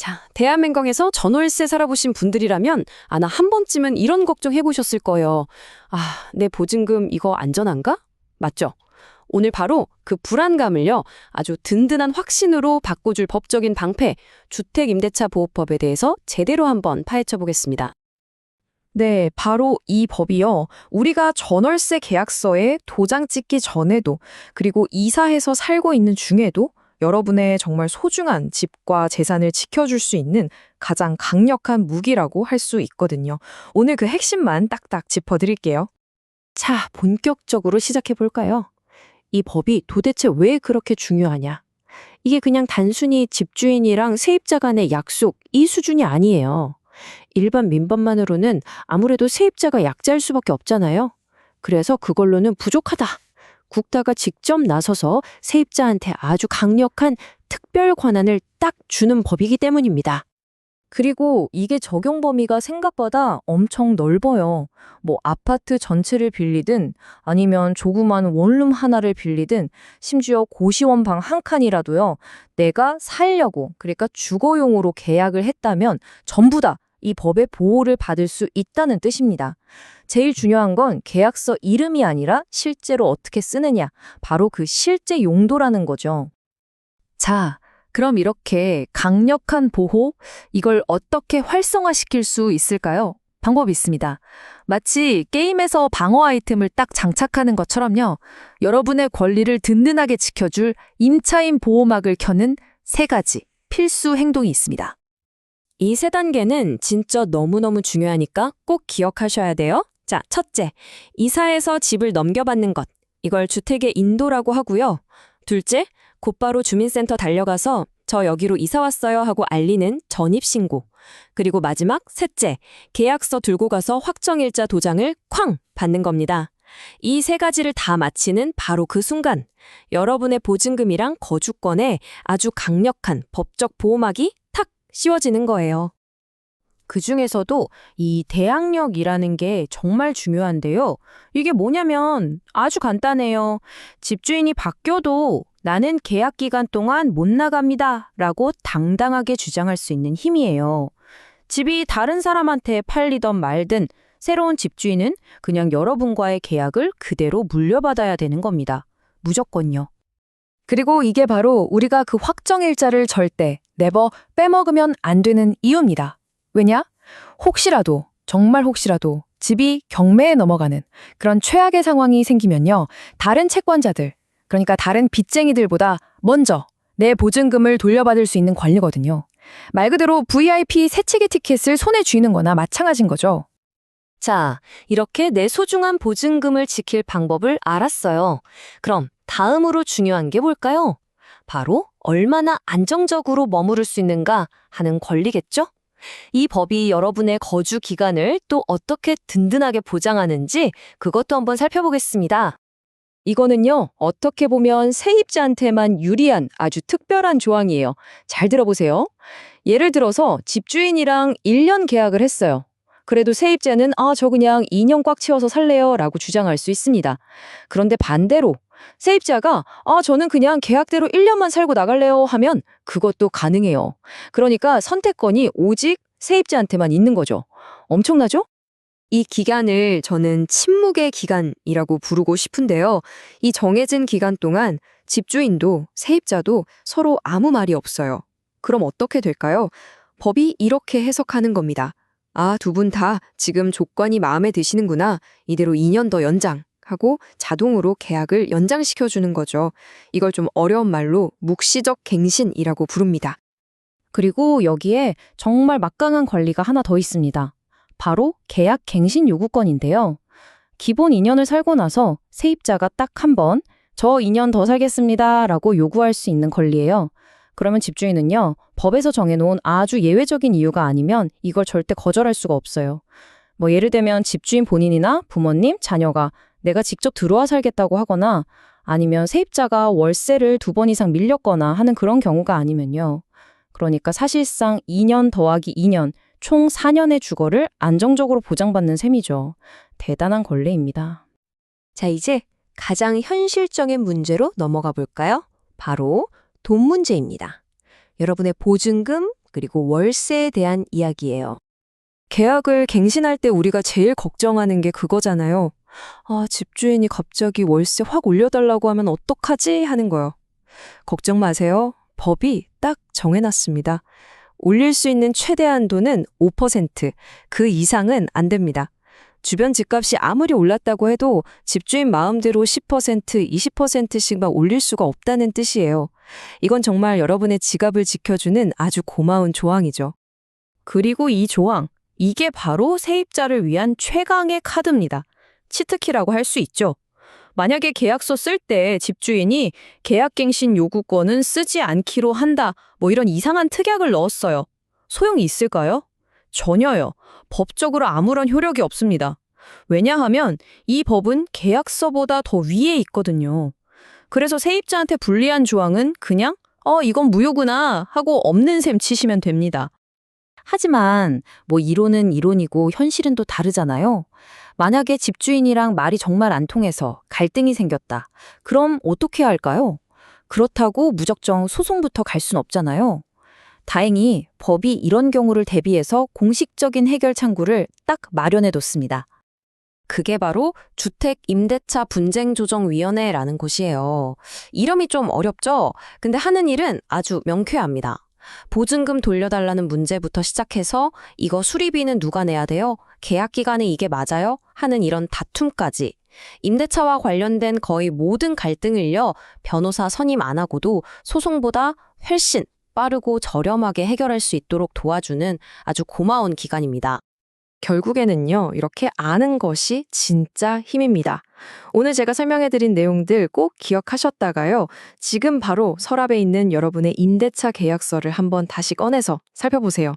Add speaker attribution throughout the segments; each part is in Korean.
Speaker 1: 자, 대한민국에서 전월세 살아보신 분들이라면 아나 한 번쯤은 이런 걱정 해보셨을 거예요. 아, 내 보증금 이거 안전한가? 맞죠? 오늘 바로 그 불안감을요, 아주 든든한 확신으로 바꿔줄 법적인 방패, 주택임대차보호법에 대해서 제대로 한번 파헤쳐 보겠습니다.
Speaker 2: 네, 바로 이 법이요. 우리가 전월세 계약서에 도장 찍기 전에도, 그리고 이사해서 살고 있는 중에도 여러분의 정말 소중한 집과 재산을 지켜줄 수 있는 가장 강력한 무기라고 할 수 있거든요. 오늘 그 핵심만 딱딱 짚어드릴게요.
Speaker 1: 자, 본격적으로 시작해 볼까요? 이 법이 도대체 왜 그렇게 중요하냐? 이게 그냥 단순히 집주인이랑 세입자 간의 약속, 이 수준이 아니에요. 일반 민법만으로는 아무래도 세입자가 약자일 수밖에 없잖아요. 그래서 그걸로는 부족하다. 국가가 직접 나서서 세입자한테 아주 강력한 특별 권한을 딱 주는 법이기 때문입니다.
Speaker 2: 그리고 이게 적용 범위가 생각보다 엄청 넓어요. 뭐 아파트 전체를 빌리든 아니면 조그만 원룸 하나를 빌리든 심지어 고시원 방 한 칸이라도요. 내가 살려고 그러니까 주거용으로 계약을 했다면 전부 다 이 법의 보호를 받을 수 있다는 뜻입니다. 제일 중요한 건 계약서 이름이 아니라 실제로 어떻게 쓰느냐, 바로 그 실제 용도라는 거죠. 자, 그럼 이렇게 강력한 보호, 이걸 어떻게 활성화시킬 수 있을까요? 방법이 있습니다. 마치 게임에서 방어 아이템을 딱 장착하는 것처럼요. 여러분의 권리를 든든하게 지켜줄 임차인 보호막을 켜는 세 가지 필수 행동이 있습니다.
Speaker 1: 이 세 단계는 진짜 너무너무 중요하니까 꼭 기억하셔야 돼요. 자, 첫째, 이사해서 집을 넘겨받는 것. 이걸 주택의 인도라고 하고요. 둘째, 곧바로 주민센터 달려가서 저 여기로 이사 왔어요 하고 알리는 전입신고. 그리고 마지막 셋째, 계약서 들고 가서 확정일자 도장을 쾅 받는 겁니다. 이 세 가지를 다 마치는 바로 그 순간, 여러분의 보증금이랑 거주권에 아주 강력한 법적 보호막이 탁 씌워지는 거예요. 그 중에서도 이 대항력이라는 게 정말 중요한데요. 이게 뭐냐면 아주 간단해요. 집주인이 바뀌어도 나는 계약 기간 동안 못 나갑니다 라고 당당하게 주장할 수 있는 힘이에요. 집이 다른 사람한테 팔리던 말든 새로운 집주인은 그냥 여러분과의 계약을 그대로 물려받아야 되는 겁니다. 무조건요.
Speaker 2: 그리고 이게 바로 우리가 그 확정일자를 절대, 네버 빼먹으면 안 되는 이유입니다. 왜냐? 혹시라도, 정말 혹시라도 집이 경매에 넘어가는 그런 최악의 상황이 생기면요. 다른 채권자들, 그러니까 다른 빚쟁이들보다 먼저 내 보증금을 돌려받을 수 있는 권리거든요. 말 그대로 VIP 새치기 티켓을 손에 쥐는 거나 마찬가지인 거죠.
Speaker 1: 자, 이렇게 내 소중한 보증금을 지킬 방법을 알았어요. 그럼 다음으로 중요한 게 뭘까요? 바로 얼마나 안정적으로 머무를 수 있는가 하는 권리겠죠? 이 법이 여러분의 거주 기간을 또 어떻게 든든하게 보장하는지 그것도 한번 살펴보겠습니다. 이거는요, 어떻게 보면 세입자한테만 유리한 아주 특별한 조항이에요. 잘 들어보세요. 예를 들어서 집주인이랑 1년 계약을 했어요. 그래도 세입자는 저 그냥 2년 꽉 채워서 살래요 라고 주장할 수 있습니다. 그런데 반대로 세입자가 저는 그냥 계약대로 1년만 살고 나갈래요 하면 그것도 가능해요. 그러니까 선택권이 오직 세입자한테만 있는 거죠. 엄청나죠? 이 기간을 저는 침묵의 기간이라고 부르고 싶은데요. 이 정해진 기간 동안 집주인도 세입자도 서로 아무 말이 없어요. 그럼 어떻게 될까요? 법이 이렇게 해석하는 겁니다. 두 분 다 지금 조건이 마음에 드시는구나. 이대로 2년 더 연장. 하고 자동으로 계약을 연장시켜주는 거죠. 이걸 좀 어려운 말로 묵시적 갱신이라고 부릅니다.
Speaker 2: 그리고 여기에 정말 막강한 권리가 하나 더 있습니다. 바로 계약 갱신 요구권인데요. 기본 2년을 살고 나서 세입자가 딱 한 번 저 2년 더 살겠습니다 라고 요구할 수 있는 권리예요. 그러면 집주인은요, 법에서 정해놓은 아주 예외적인 이유가 아니면 이걸 절대 거절할 수가 없어요. 뭐 예를 들면 집주인 본인이나 부모님, 자녀가 내가 직접 들어와 살겠다고 하거나 아니면 세입자가 월세를 2번 이상 밀렸거나 하는 그런 경우가 아니면요. 그러니까 사실상 2년 더하기 2년, 총 4년의 주거를 안정적으로 보장받는 셈이죠. 대단한 권리입니다.
Speaker 1: 자, 이제 가장 현실적인 문제로 넘어가 볼까요? 바로 돈 문제입니다. 여러분의 보증금, 그리고 월세에 대한 이야기예요. 계약을 갱신할 때 우리가 제일 걱정하는 게 그거잖아요. 아, 집주인이 갑자기 월세 확 올려달라고 하면 어떡하지? 하는 거요. 걱정 마세요. 법이 딱 정해놨습니다. 올릴 수 있는 최대 한도는 5%, 그 이상은 안 됩니다. 주변 집값이 아무리 올랐다고 해도 집주인 마음대로 10%, 20%씩 막 올릴 수가 없다는 뜻이에요. 이건 정말 여러분의 지갑을 지켜주는 아주 고마운 조항이죠.
Speaker 2: 그리고 이 조항, 이게 바로 세입자를 위한 최강의 카드입니다. 치트키라고 할 수 있죠. 만약에 계약서 쓸 때 집주인이 계약갱신 요구권은 쓰지 않기로 한다, 뭐 이런 이상한 특약을 넣었어요. 소용이 있을까요? 전혀요. 법적으로 아무런 효력이 없습니다. 왜냐하면 이 법은 계약서보다 더 위에 있거든요. 그래서 세입자한테 불리한 조항은 그냥 이건 무효구나 하고 없는 셈 치시면 됩니다. 하지만 뭐 이론은 이론이고 현실은 또 다르잖아요. 만약에 집주인이랑 말이 정말 안 통해서 갈등이 생겼다. 그럼 어떻게 해야 할까요? 그렇다고 무작정 소송부터 갈 순 없잖아요. 다행히 법이 이런 경우를 대비해서 공식적인 해결 창구를 딱 마련해뒀습니다.
Speaker 1: 그게 바로 주택임대차분쟁조정위원회라는 곳이에요. 이름이 좀 어렵죠? 근데 하는 일은 아주 명쾌합니다. 보증금 돌려달라는 문제부터 시작해서 이거 수리비는 누가 내야 돼요? 계약 기간에 이게 맞아요? 하는 이런 다툼까지. 임대차와 관련된 거의 모든 갈등을요, 변호사 선임 안 하고도 소송보다 훨씬 빠르고 저렴하게 해결할 수 있도록 도와주는 아주 고마운 기관입니다. 결국에는요, 이렇게 아는 것이 진짜 힘입니다. 오늘 제가 설명해드린 내용들 꼭 기억하셨다가요, 지금 바로 서랍에 있는 여러분의 임대차 계약서를 한번 다시 꺼내서 살펴보세요.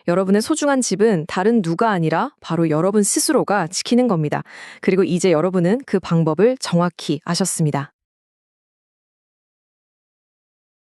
Speaker 1: 여러분의 소중한 집은 다른 누가 아니라 바로 여러분 스스로가 지키는 겁니다. 그리고 이제 여러분은 그 방법을 정확히 아셨습니다.